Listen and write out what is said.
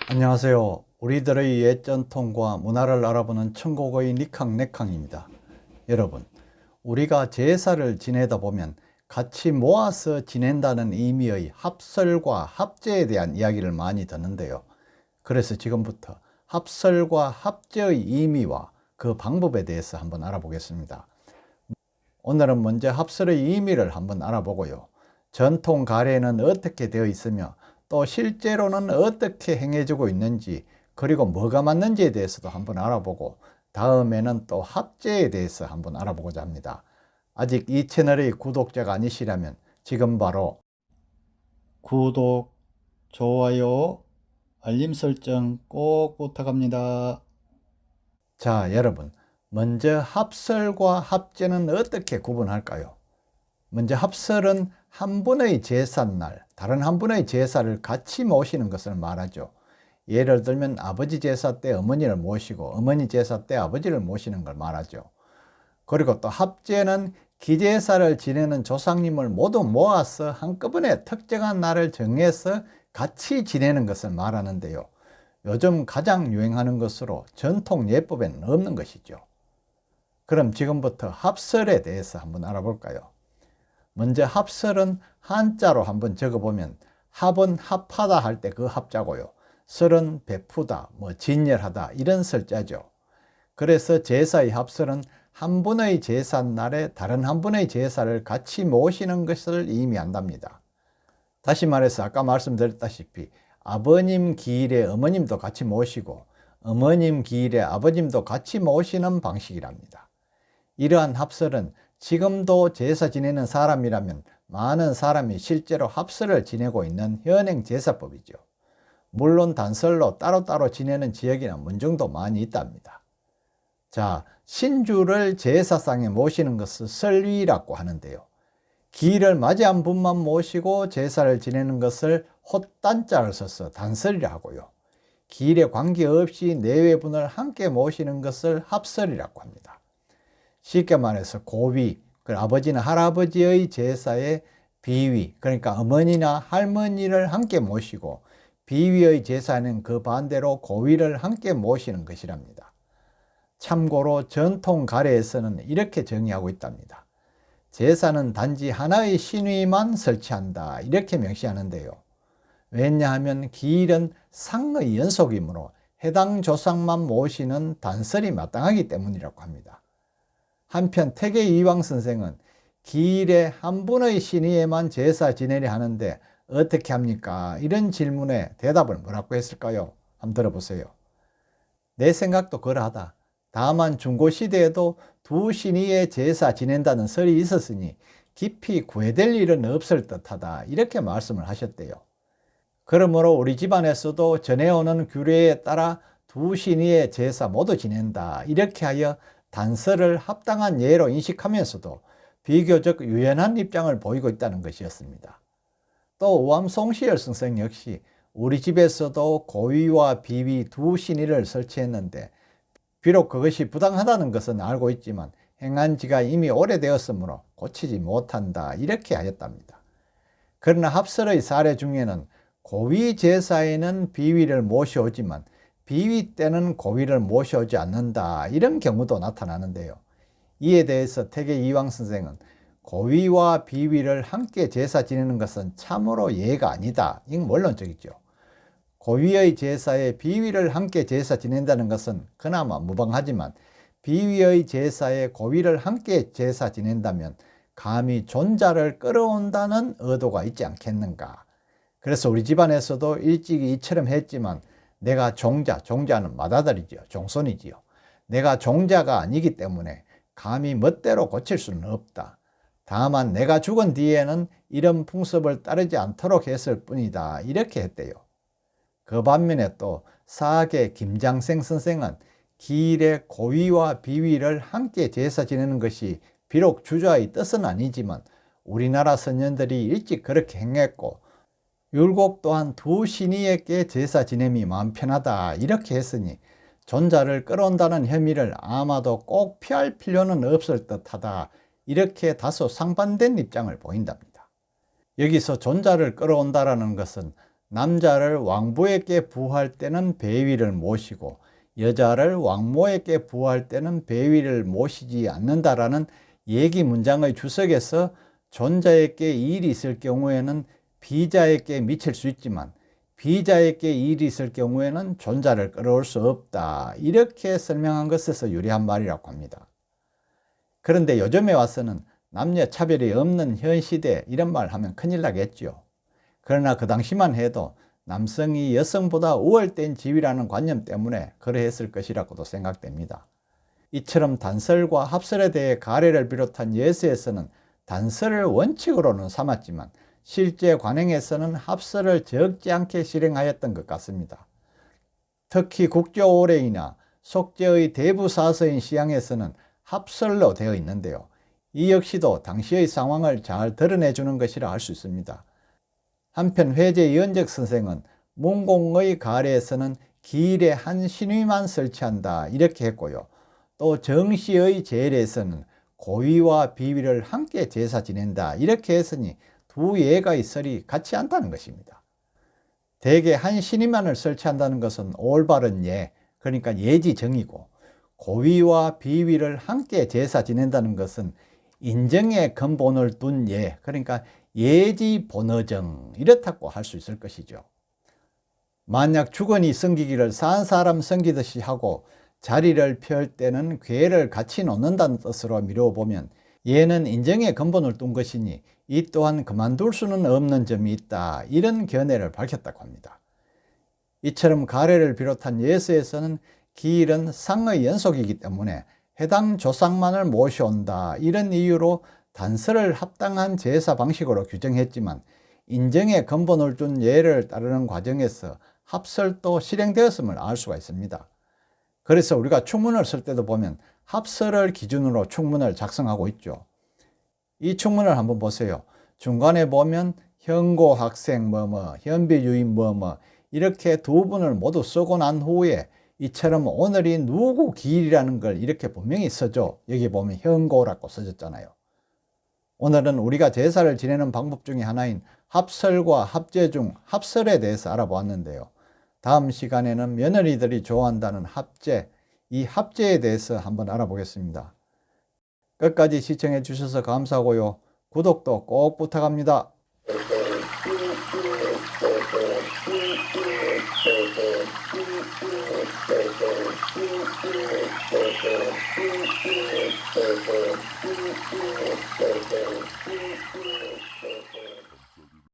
안녕하세요. 우리들의 옛 전통과 문화를 알아보는 천국의 니캉네캉입니다. 여러분, 우리가 제사를 지내다 보면 같이 모아서 지낸다는 의미의 합설과 합제에 대한 이야기를 많이 듣는데요. 그래서 지금부터 합설과 합제의 의미와 그 방법에 대해서 한번 알아보겠습니다. 오늘은 먼저 합설의 의미를 한번 알아보고요. 전통 가래는 어떻게 되어 있으며 또 실제로는 어떻게 행해지고 있는지, 그리고 뭐가 맞는지에 대해서도 한번 알아보고, 다음에는 또 합제에 대해서 한번 알아보고자 합니다. 아직 이 채널의 구독자가 아니시라면 지금 바로 구독, 좋아요, 알림 설정 꼭 부탁합니다. 자, 여러분, 먼저 합설과 합제는 어떻게 구분할까요? 먼저 합설은 한 분의 제삿날, 다른 한 분의 제사를 같이 모시는 것을 말하죠. 예를 들면 아버지 제사 때 어머니를 모시고 어머니 제사 때 아버지를 모시는 걸 말하죠. 그리고 또 합제는 기제사를 지내는 조상님을 모두 모아서 한꺼번에 특정한 날을 정해서 같이 지내는 것을 말하는데요. 요즘 가장 유행하는 것으로 전통 예법에는 없는 것이죠. 그럼 지금부터 합설에 대해서 한번 알아볼까요? 먼저 합설은 한자로 한번 적어보면 합은 합하다 할 때 그 합자고요. 설은 베푸다, 진열하다 이런 설자죠. 그래서 제사의 합설은 한 분의 제삿날에 다른 한 분의 제사를 같이 모시는 것을 의미한답니다. 다시 말해서 아까 말씀드렸다시피 아버님 기일에 어머님도 같이 모시고 어머님 기일에 아버님도 같이 모시는 방식이랍니다. 이러한 합설은 지금도 제사 지내는 사람이라면 많은 사람이 실제로 합설을 지내고 있는 현행 제사법이죠. 물론 단설로 따로따로 지내는 지역이나 문중도 많이 있답니다. 자, 신주를 제사상에 모시는 것을 설위라고 하는데요. 기일을 맞이한 분만 모시고 제사를 지내는 것을 헛단자를 써서 단설이라 하고요. 기일에 관계없이 내외분을 함께 모시는 것을 합설이라고 합니다. 쉽게 말해서 고위, 아버지나 할아버지의 제사에 비위, 그러니까 어머니나 할머니를 함께 모시고 비위의 제사는 그 반대로 고위를 함께 모시는 것이랍니다. 참고로 전통 가래에서는 이렇게 정의하고 있답니다. 제사는 단지 하나의 신위만 설치한다 이렇게 명시하는데요. 왜냐하면 기일은 상의 연속이므로 해당 조상만 모시는 단설이 마땅하기 때문이라고 합니다. 한편 태계 이황 선생은 기일에 한 분의 신위에만 제사 지내려 하는데 어떻게 합니까? 이런 질문에 대답을 뭐라고 했을까요? 한번 들어보세요. 내 생각도 그러하다. 다만 중고시대에도 두 신위에 제사 지낸다는 설이 있었으니 깊이 구애될 일은 없을 듯하다 이렇게 말씀을 하셨대요. 그러므로 우리 집안에서도 전해오는 규례에 따라 두 신위의 제사 모두 지낸다 이렇게 하여 단설을 합당한 예로 인식하면서도 비교적 유연한 입장을 보이고 있다는 것이었습니다. 또 우암송시열 선생 역시 우리 집에서도 고위와 비위 두 신위를 설치했는데 비록 그것이 부당하다는 것은 알고 있지만 행한 지가 이미 오래되었으므로 고치지 못한다 이렇게 하였답니다. 그러나 합설의 사례 중에는 고위 제사에는 비위를 모셔오지만 비위 때는 고위를 모셔오지 않는다 이런 경우도 나타나는데요. 이에 대해서 태계 이황 선생은 고위와 비위를 함께 제사 지내는 것은 참으로 예가 아니다. 이건 원론적이죠. 고위의 제사에 비위를 함께 제사 지낸다는 것은 그나마 무방하지만 비위의 제사에 고위를 함께 제사 지낸다면 감히 존자를 끌어온다는 의도가 있지 않겠는가. 그래서 우리 집안에서도 일찍이 이처럼 했지만 내가 종자는 맏아들이지요. 종손이지요. 내가 종자가 아니기 때문에 감히 멋대로 고칠 수는 없다. 다만 내가 죽은 뒤에는 이런 풍습을 따르지 않도록 했을 뿐이다. 이렇게 했대요. 그 반면에 또 사계 김장생 선생은 기일에 고위와 비위를 함께 제사 지내는 것이 비록 주저의 뜻은 아니지만 우리나라 선현들이 일찍 그렇게 행했고 율곡 또한 두 신이에게 제사 지냄이 마음 편하다 이렇게 했으니 존자를 끌어온다는 혐의를 아마도 꼭 피할 필요는 없을 듯하다. 이렇게 다소 상반된 입장을 보인답니다. 여기서 존자를 끌어온다라는 것은 남자를 왕부에게 부할 때는 배위를 모시고 여자를 왕모에게 부할 때는 배위를 모시지 않는다라는 얘기 문장의 주석에서 존자에게 일이 있을 경우에는 비자에게 미칠 수 있지만 비자에게 일이 있을 경우에는 존자를 끌어올 수 없다. 이렇게 설명한 것에서 유래한 말이라고 합니다. 그런데 요즘에 와서는 남녀 차별이 없는 현 시대에 이런 말 하면 큰일 나겠죠. 그러나 그 당시만 해도 남성이 여성보다 우월된 지위라는 관념 때문에 그러했을 것이라고도 생각됩니다. 이처럼 단설과 합설에 대해 가래를 비롯한 예서에서는 단설을 원칙으로는 삼았지만 실제 관행에서는 합설을 적지 않게 실행하였던 것 같습니다. 특히 국조오래이나 속죄의 대부사서인 시향에서는 합설로 되어 있는데요. 이 역시도 당시의 상황을 잘 드러내주는 것이라 할 수 있습니다. 한편 회제 이은적 선생은 문공의 가래에서는 기일에 한 신위만 설치한다 이렇게 했고요. 또 정시의 제례에서는 고위와 비위를 함께 제사 지낸다 이렇게 했으니 두 예가 있으리 같지 않다는 것입니다. 대개 한 신위만을 설치한다는 것은 올바른 예, 그러니까 예지정이고 고위와 비위를 함께 제사 지낸다는 것은 인정의 근본을 둔 예, 그러니까 예지본어정 이렇다고 할 수 있을 것이죠. 만약 주거니 섬기기를 산 사람 섬기듯이 하고 자리를 펼 때는 궤를 같이 놓는다는 뜻으로 미뤄보면 예는 인정의 근본을 둔 것이니 이 또한 그만둘 수는 없는 점이 있다. 이런 견해를 밝혔다고 합니다. 이처럼 가래를 비롯한 예서에서는 기일은 상의 연속이기 때문에 해당 조상만을 모셔온다. 이런 이유로 단설을 합당한 제사 방식으로 규정했지만 인정의 근본을 둔 예를 따르는 과정에서 합설도 실행되었음을 알 수가 있습니다. 그래서 우리가 축문을 쓸 때도 보면 합설을 기준으로 축문을 작성하고 있죠. 이 축문을 한번 보세요. 중간에 보면 현고 학생 현비유인 이렇게 두 분을 모두 쓰고 난 후에 이처럼 오늘이 누구 기일이라는 걸 이렇게 분명히 써줘. 여기 보면 현고라고 써졌잖아요. 오늘은 우리가 제사를 지내는 방법 중에 하나인 합설과 합제 중 합설에 대해서 알아보았는데요. 다음 시간에는 며느리들이 좋아한다는 합제, 이 합제에 대해서 한번 알아보겠습니다. 끝까지 시청해 주셔서 감사하고요. 구독도 꼭 부탁합니다.